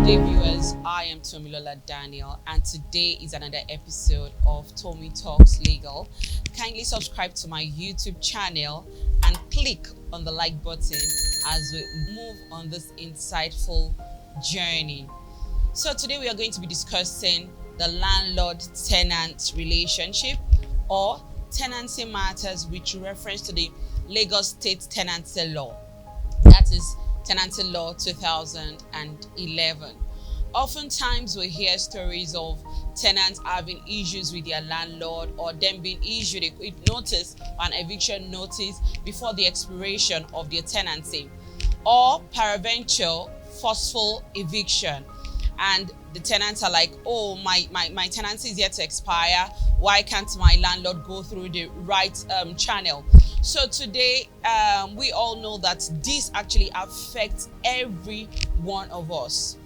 Day viewers, I am Tomilola Daniel, and today is another episode of Tomi Talks Legal. Kindly subscribe to my YouTube channel and click on the like button as we move on this insightful journey. So today we are going to be discussing the landlord-tenant relationship or tenancy matters with reference to the Lagos State Tenancy Law. That is Tenancy Law 2011. Oftentimes we hear stories of tenants having issues with their landlord or them being issued a quick notice or an eviction notice before the expiration of their tenancy, or peradventure forceful eviction, and the tenants are like, oh, my tenancy is yet to expire, why can't my landlord go through the right channel? So today we all know that this actually affects every one of us,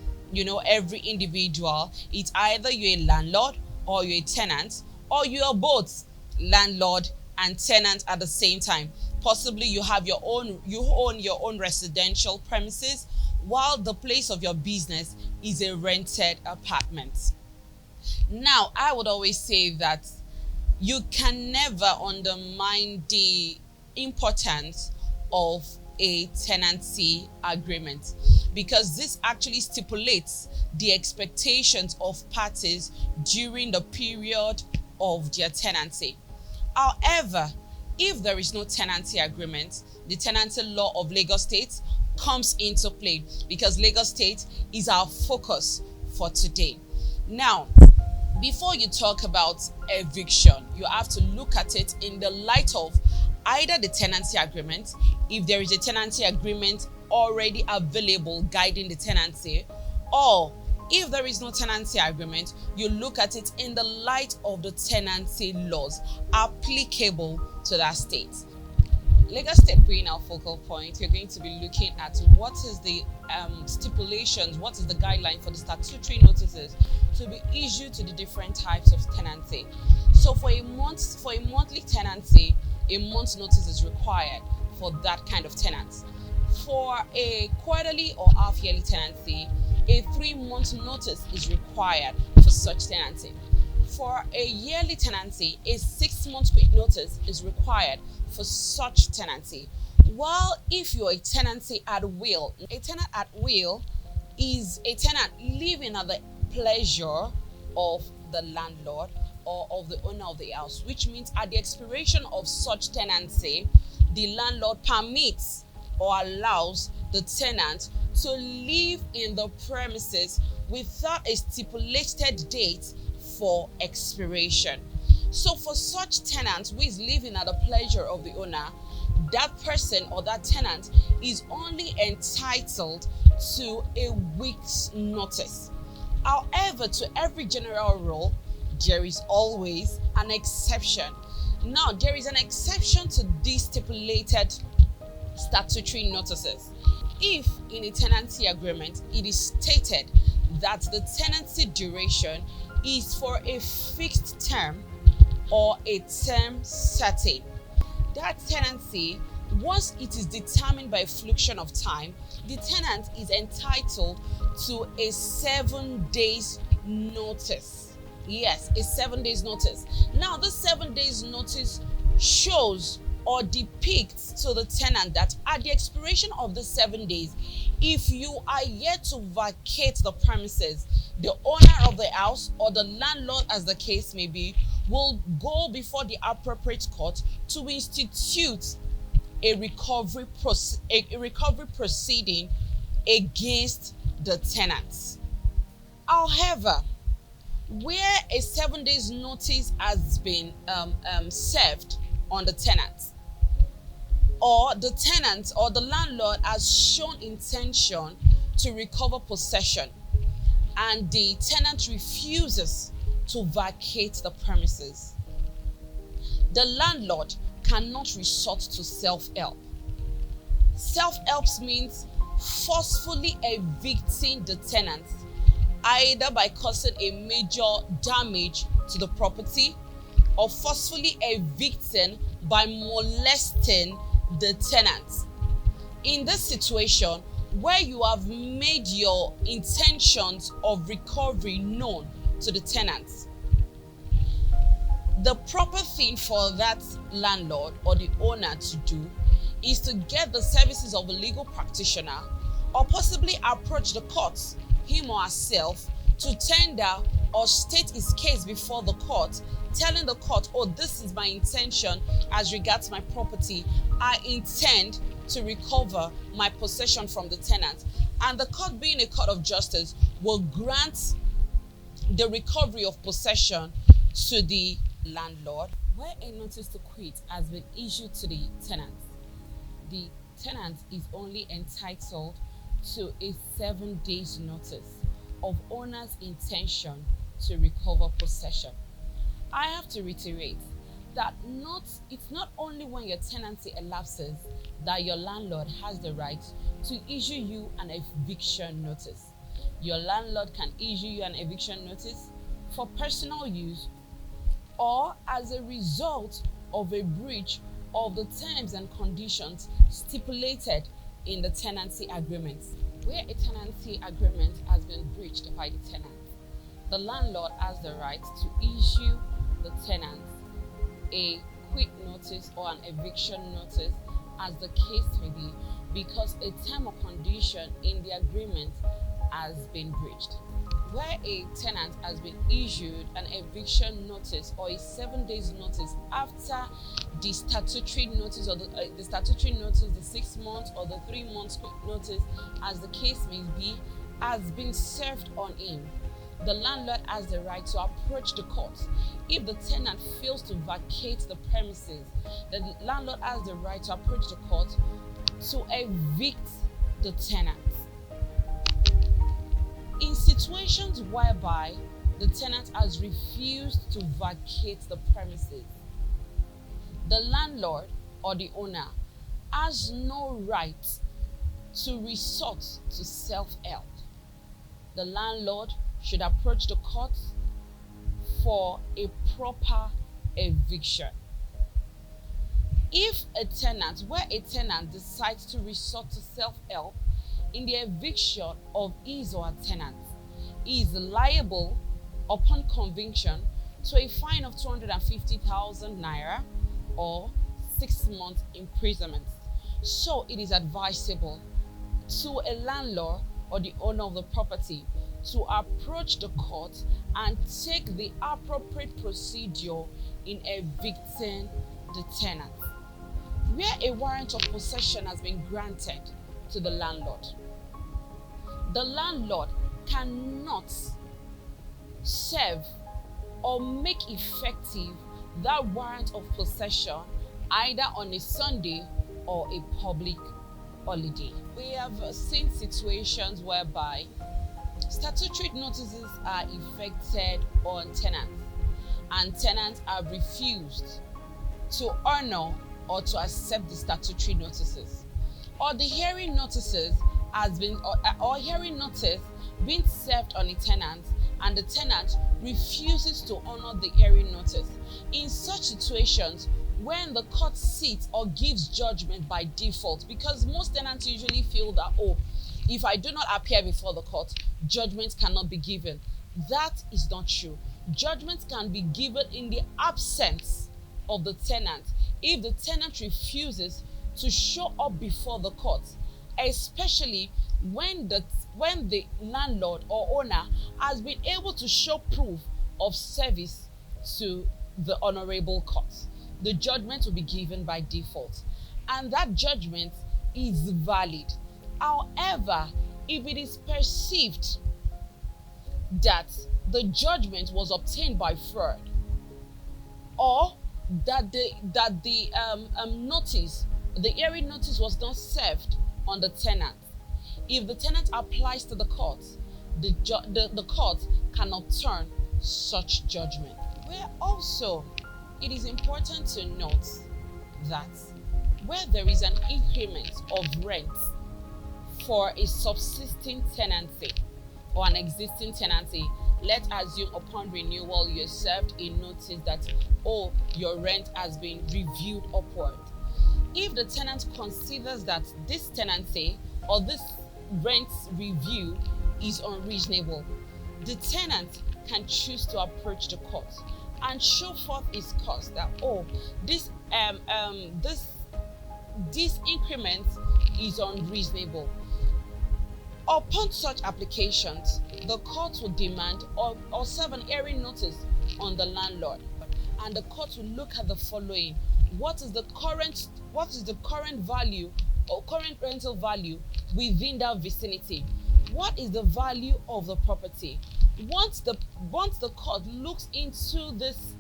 every individual. It's either you're a landlord or you're a tenant, or you are both landlord and tenant at the same time. Possibly you own your own residential premises while the place of your business is a rented apartment. Now, I would always say that you can never undermine the importance of a tenancy agreement, because this actually stipulates the expectations of parties during the period of their tenancy. However, if there is no tenancy agreement, the tenancy law of Lagos State comes into play, because Lagos State is our focus for today. Now, before you talk about eviction, you have to look at it in the light of either the tenancy agreement, if there is a tenancy agreement already available guiding the tenancy, or if there is no tenancy agreement, you look at it in the light of the tenancy laws applicable to that state. Lagos State being our focal point, you're going to be looking at what is the stipulations, what is the guideline for the statutory notices to be issued to the different types of tenancy. So for a monthly tenancy, a month's notice is required for that kind of tenant. For a quarterly or half-yearly tenancy, a 3-month notice is required for such tenancy. For a yearly tenancy, a 6-month quick notice is required for such tenancy. While if you're a tenancy at will, a tenant at will is a tenant living at the pleasure of the landlord or of the owner of the house, which means at the expiration of such tenancy, the landlord permits or allows the tenant to live in the premises without a stipulated date for expiration. So for such tenant who is living at the pleasure of the owner, that person or that tenant is only entitled to a week's notice. However, to every general rule, there is always an exception. Now, there is an exception to these stipulated statutory notices. If in a tenancy agreement it is stated that the tenancy duration is for a fixed term or a term certain, that tenancy, once it is determined by a fluctuation of time, the tenant is entitled to a 7 days notice. Yes, a 7 days notice. Now, this 7 days notice shows or depicts to the tenant that at the expiration of the 7 days, if you are yet to vacate the premises, the owner of the house or the landlord, as the case may be, will go before the appropriate court to institute a recovery proceeding against the tenants. However, where a 7 days notice has been served on the tenant, or the tenant or the landlord has shown intention to recover possession and the tenant refuses to vacate the premises, the landlord cannot resort to self-help. Self-help means forcefully evicting the tenant, either by causing a major damage to the property or forcefully evicting by molesting the tenant. In this situation, where you have made your intentions of recovery known to the tenants. The proper thing for that landlord or the owner to do is to get the services of a legal practitioner or possibly approach the courts, him or herself, to tender or state his case before the court, telling the court, oh, this is my intention as regards my property. I intend to recover my possession from the tenant. And the court, being a court of justice, will grant the recovery of possession to the landlord. Where a notice to quit has been issued to the tenant is only entitled to a 7 days notice of owner's intention to recover possession. I have to reiterate that it's not only when your tenancy elapses that your landlord has the right to issue you an eviction notice. Your landlord can issue you an eviction notice for personal use or as a result of a breach of the terms and conditions stipulated in the tenancy agreement. Where a tenancy agreement has been breached by the tenant, the landlord has the right to issue the tenant a quit notice or an eviction notice, as the case may be, because a term or condition in the agreement has been breached. Where a tenant has been issued an eviction notice or a 7 days notice after the statutory notice or the statutory notice, the 6 months or the 3 months notice, as the case may be, has been served on him, the landlord has the right to approach the court. If the tenant fails to vacate the premises, the landlord has the right to approach the court to evict the tenant. In situations whereby the tenant has refused to vacate the premises, the landlord or the owner has no right to resort to self-help. The landlord should approach the court for a proper eviction. If a tenant, where a tenant decides to resort to self-help in the eviction of his or her tenant, he is liable upon conviction to a fine of 250,000 naira or 6 months imprisonment. So it is advisable to a landlord or the owner of the property to approach the court and take the appropriate procedure in evicting the tenant. Where a warrant of possession has been granted to the landlord cannot serve or make effective that warrant of possession either on a Sunday or a public holiday. We have seen situations whereby statutory notices are effected on tenants and tenants have refused to honor or to accept the statutory notices, or the hearing notices has been or hearing notice being served on a tenant and the tenant refuses to honor the hearing notice. In such situations, when the court sits or gives judgment by default, because most tenants usually feel that, oh, if I do not appear before the court, judgment cannot be given. That is not true. Judgment can be given in the absence of the tenant if the tenant refuses to show up before the court, especially when the landlord or owner has been able to show proof of service to the honorable court. The judgment will be given by default, and that judgment is valid. However, if it is perceived that the judgment was obtained by fraud, or that the hearing notice was not served on the tenant, if the tenant applies to the court, the court cannot turn such judgment. Where also it is important to note that where there is an increment of rent for a subsisting tenancy or an existing tenancy, let's assume upon renewal you served a notice that, oh, your rent has been reviewed upward. If the tenant considers that this tenancy or this rent review is unreasonable, the tenant can choose to approach the court and show forth his cause that, oh, this increment is unreasonable. Upon such applications, the court will demand or serve an hearing notice on the landlord, and the court will look at the following: what is the current value or current rental value within that vicinity? What is the value of the property? Once the court looks into this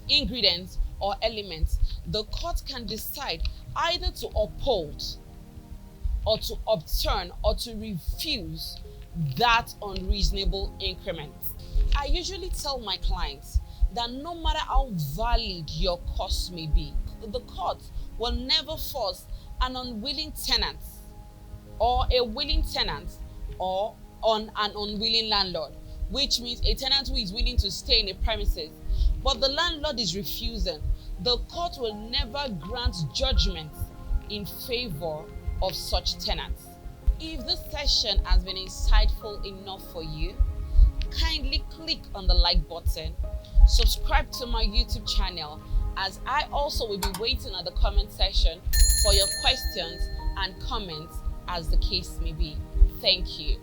ingredients or elements, the court can decide either to uphold or to overturn or to refuse that unreasonable increment. I usually tell my clients that no matter how valid your cost may be, the court will never force an unwilling tenant or a willing tenant or on an unwilling landlord, which means a tenant who is willing to stay in a premises, but the landlord is refusing. The court will never grant judgment in favor of such tenants. If this session has been insightful enough for you, kindly click on the like button, subscribe to my YouTube channel, as I also will be waiting at the comment section for your questions and comments as the case may be. Thank you.